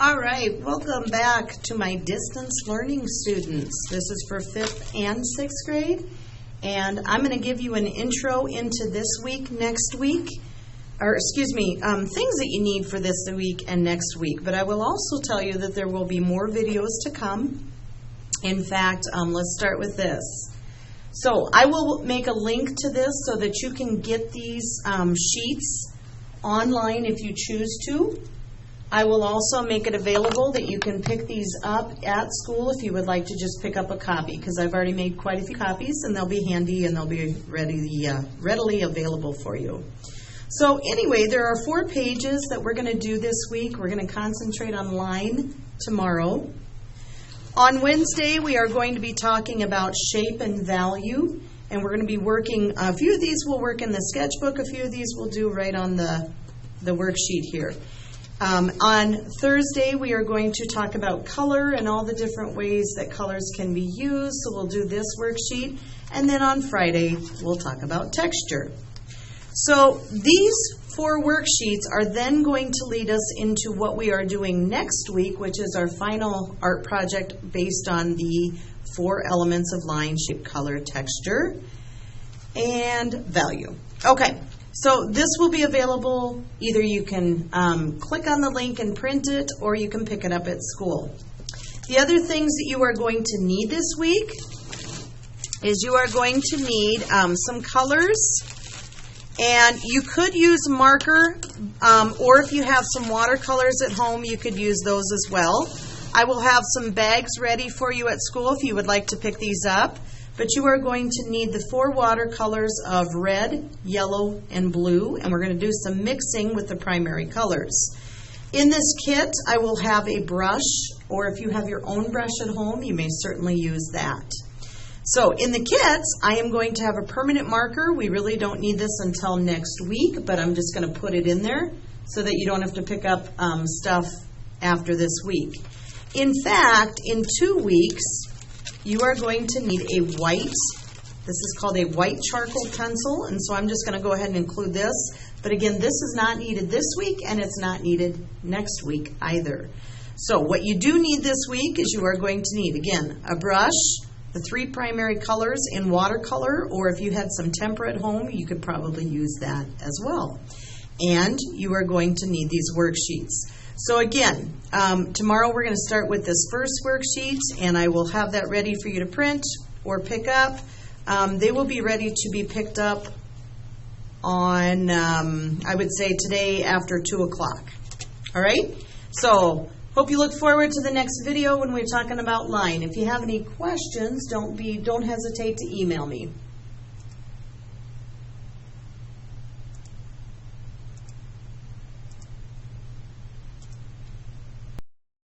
All right, welcome back to my distance learning students. This is for 5th and 6th grade, and I'm going to give you an intro into this week, next week, things that you need for this week and next week. But I will also tell you that there will be more videos to come. In fact, let's start with this. So I will make a link to this so that you can get these sheets online if you choose to. I will also make it available that you can pick these up at school if you would like to just pick up a copy, because I've already made quite a few copies and they'll be handy and they'll be readily available for you. So anyway, there are 4 pages that we're going to do this week. We're going to concentrate on line tomorrow. On Wednesday, we are going to be talking about shape and value, and we're going to be working, a few of these we'll work in the sketchbook, a few of these we'll do right on the worksheet here. On Thursday, we are going to talk about color and all the different ways that colors can be used, so we'll do this worksheet. And then on Friday, we'll talk about texture. So these 4 worksheets are then going to lead us into what we are doing next week, which is our final art project based on the 4 elements of line, shape, color, texture, and value. Okay. So this will be available, either you can click on the link and print it, or you can pick it up at school. The other things that you are going to need this week is you are going to need some colors, and you could use marker, or if you have some watercolors at home, you could use those as well. I will have some bags ready for you at school if you would like to pick these up. But you are going to need the 4 watercolors of red, yellow, and blue, and we're going to do some mixing with the primary colors. In this kit, I will have a brush, or if you have your own brush at home, you may certainly use that. So in the kit, I am going to have a permanent marker. We really don't need this until next week, but I'm just going to put it in there so that you don't have to pick up stuff after this week. In fact, in 2 weeks, you are going to need a white, this is called a white charcoal pencil, and so I'm just going to go ahead and include this. But again, this is not needed this week, and it's not needed next week either. So what you do need this week is you are going to need, again, a brush, the 3 primary colors in watercolor, or if you had some tempera at home, you could probably use that as well. And you are going to need these worksheets. So again, tomorrow we're going to start with this first worksheet, and I will have that ready for you to print or pick up. They will be ready to be picked up on, I would say today after 2 o'clock. All right? So hope you look forward to the next video when we're talking about line. If you have any questions, don't hesitate to email me.